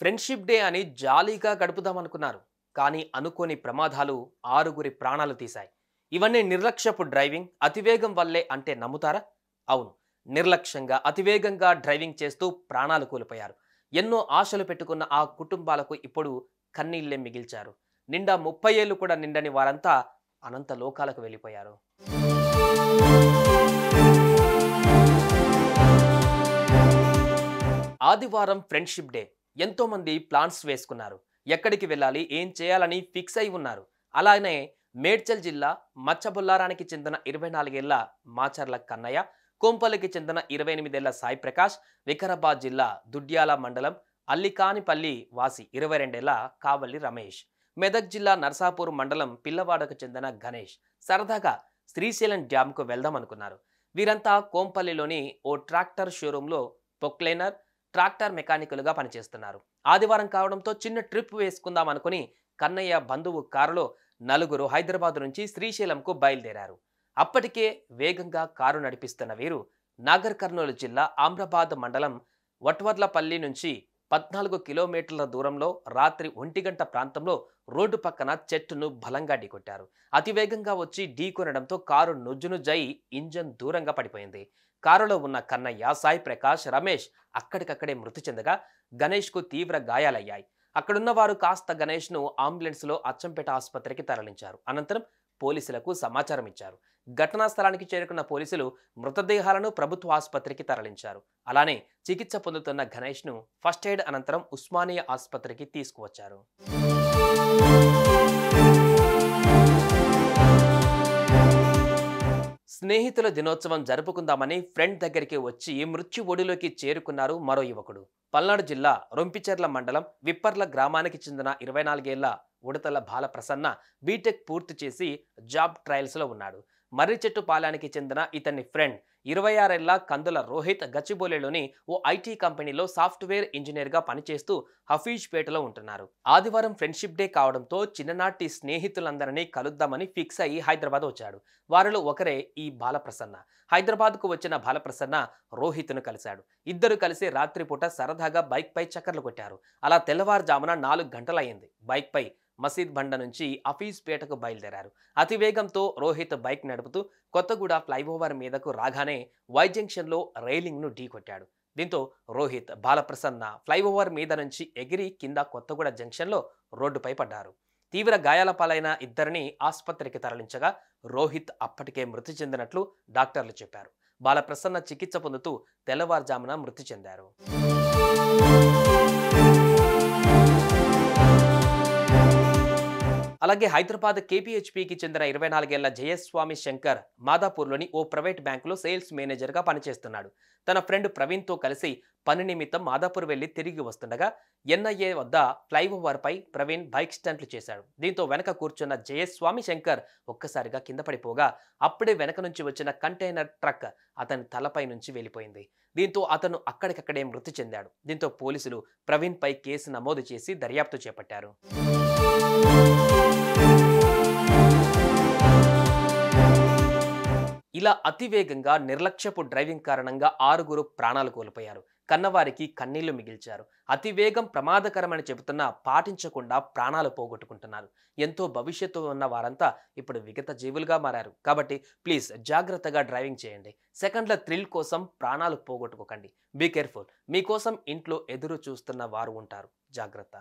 Friendship day అని జాలీగా గడుపుదామనుకున్నారు. కానీ అనుకోని ప్రమాదాలు ఆరుగురి ప్రాణాలు తీశాయి. ఇవన్నీ నిర్లక్ష్యపు డ్రైవింగ్, అతివేగం వల్లే అంటే నమ్ముతారా? అవును. నిర్లక్ష్యంగా అతివేగంగా డ్రైవింగ్ చేస్తూ ప్రాణాలు కోల్పోయారు. ఎన్నో ఆశలు పెట్టుకున్న ఆ కుటుంబాలకు ఇప్పుడు కన్నీళ్లే మిగిల్చారు. నిండా 30 ఏళ్లు కూడా నిండని వారంతా అనంత లోకాలకు వెళ్ళిపోయారు. ఆదివారం ఫ్రెండ్షిప్ డే. ఎంతో మంది ప్లాన్స్ వేసుకున్నారు. ఎక్కడికి వెళ్ళాలి, ఏం చేయాలని ఫిక్స్ అయి ఉన్నారు. అలానే మేడ్చల్ జిల్లా మచ్చబొల్లారానికి చెందిన 24 ఏళ్ల మాచర్ల కన్నయ్య, కోంపల్లికి చెందిన 28 ఏళ్ల సాయి ప్రకాష్, వికారాబాద్ జిల్లా దుడ్యాల మండలం అల్లికానిపల్లి వాసి 22 ఏళ్ల కావల్లి రమేష్, మెదక్ జిల్లా నర్సాపూర్ మండలం పిల్లవాడకు చెందిన గణేష్ సరదాగా శ్రీశైలం డ్యాంకు వెళ్దాం అనుకున్నారు. వీరంతా కోంపల్లిలోని ఓ ట్రాక్టర్ షోరూంలో పొక్లైనర్, ట్రాక్టర్ మెకానికల్గా పనిచేస్తున్నారు. ఆదివారం కావడంతో చిన్న ట్రిప్ వేసుకుందాం అనుకుని కన్నయ్య బంధువు కారులో నలుగురు హైదరాబాద్ నుంచి శ్రీశైలంకు బయలుదేరారు. అప్పటికే వేగంగా కారు నడిపిస్తున్న వీరు నాగర్ కర్నూలు జిల్లా ఆమ్రాబాద్ మండలం వట్వర్లపల్లి నుంచి 14 కిలోమీటర్ల దూరంలో రాత్రి 1 గంట ప్రాంతంలో రోడ్డు పక్కన చెట్టును బలంగా ఢీకొట్టారు. అతివేగంగా వచ్చి ఢీకొనడంతో కారు నుజ్జునుజ్జై ఇంజన్ దూరంగా పడిపోయింది. కారులో ఉన్న కన్నయ్య, సాయి ప్రకాష్, రమేష్ అక్కడికక్కడే మృతి చెందగా గణేష్కు తీవ్ర గాయాలయ్యాయి. అక్కడున్న వారు కాస్త గణేష్ను అంబులెన్స్లో అచ్చంపేట ఆసుపత్రికి తరలించారు. అనంతరం పోలీసులకు సమాచారం ఇచ్చారు. ఘటనా స్థలానికి చేరుకున్న పోలీసులు మృతదేహాలను ప్రభుత్వ ఆసుపత్రికి తరలించారు. అలానే చికిత్స పొందుతున్న గణేష్ను ఫస్ట్ ఎయిడ్ అనంతరం ఉస్మానియా ఆసుపత్రికి తీసుకువచ్చారు. స్నేహితుల దినోత్సవం జరుపుకుందామని ఫ్రెండ్ దగ్గరికి వచ్చి మృత్యు ఒడిలోకి చేరుకున్నారు మరో యువకుడు. పల్నాడు జిల్లా రొంపిచెర్ల మండలం విప్పర్ల గ్రామానికి చెందిన 24 ఏళ్ల ఉడతల బాలప్రసన్న బీటెక్ పూర్తి చేసి జాబ్ ట్రయల్స్లో ఉన్నాడు. మర్రిచెట్టు పాలానికి చెందిన ఇతని ఫ్రెండ్ 26 ఏళ్ల కందుల రోహిత్ గచ్చిబౌలిలోని ఓ ఐటీ కంపెనీలో సాఫ్ట్వేర్ ఇంజనీర్గా పనిచేస్తూ హఫీజ్పేటలో ఉంటున్నారు. ఆదివారం ఫ్రెండ్షిప్ డే కావడంతో చిన్ననాటి స్నేహితులందరినీ కలుద్దామని ఫిక్స్ అయ్యి హైదరాబాద్ వచ్చాడు. వారిలో ఒకరే ఈ బాలప్రసన్న. హైదరాబాద్కు వచ్చిన బాలప్రసన్న రోహిత్ను కలిశాడు. ఇద్దరు కలిసి రాత్రిపూట సరదాగా బైక్పై చక్కర్లు కొట్టారు. అలా తెల్లవారుజామున 4 గంటలయ్యింది. బైక్పై మసీద్ బండ నుంచి హఫీజ్పేటకు బయలుదేరారు. అతివేగంతో రోహిత్ బైక్ నడుపుతూ కొత్తగూడ ఫ్లైఓవర్ మీదకు రాగానే వై జంక్షన్లో రైలింగ్ను ఢీకొట్టాడు. దీంతో రోహిత్, బాలప్రసన్న ఫ్లైఓవర్ మీద నుంచి ఎగిరి కింద కొత్తగూడ జంక్షన్లో రోడ్డుపై పడ్డారు. తీవ్ర గాయాల పాలైన ఇద్దరిని ఆసుపత్రికి తరలించగా రోహిత్ అప్పటికే మృతి చెందినట్లు డాక్టర్లు చెప్పారు. బాలప్రసన్న చికిత్స పొందుతూ తెల్లవారుజామున మృతి చెందారు. అలాగే హైదరాబాద్ కేపీహెచ్పీకి చెందిన 24 ఏళ్ల జయస్వామి శంకర్ మాదాపూర్లోని ఓ ప్రైవేట్ బ్యాంకులో సేల్స్ మేనేజర్గా పనిచేస్తున్నాడు. తన ఫ్రెండ్ ప్రవీణ్తో కలిసి పని నిమిత్తం మాదాపూర్ వెళ్లి తిరిగి వస్తుండగా ఎన్ఐఏ వద్ద ఫ్లైఓవర్పై ప్రవీణ్ బైక్ స్టంట్లు చేశాడు. దీంతో వెనక కూర్చున్న జయస్వామి శంకర్ ఒక్కసారిగా కింద పడిపోగా అప్పుడే వెనక నుంచి వచ్చిన కంటైనర్ ట్రక్ అతని తలపై నుంచి వెళ్ళిపోయింది. దీంతో అతను అక్కడికక్కడే మృతి చెందాడు. దీంతో పోలీసులు ప్రవీణ్పై కేసు నమోదు చేసి దర్యాప్తు చేపట్టారు. ఇలా అతివేగంగా నిర్లక్ష్యపు డ్రైవింగ్ కారణంగా ఆరుగురు ప్రాణాలు కోల్పోయారు. కన్నవారికి కన్నీళ్లు మిగిల్చారు. అతివేగం ప్రమాదకరమని చెబుతున్నా పాటించకుండా ప్రాణాలు పోగొట్టుకుంటున్నారు. ఎంతో భవిష్యత్తు ఉన్న వారంతా ఇప్పుడు విగత జీవులుగా మారారు. కాబట్టి ప్లీజ్ జాగ్రత్తగా డ్రైవింగ్ చేయండి. సెకండ్ల థ్రిల్ కోసం ప్రాణాలు పోగొట్టుకోకండి. Be careful. మీకోసం ఇంట్లో ఎదురు చూస్తున్న వారు ఉంటారు. జాగ్రత్త.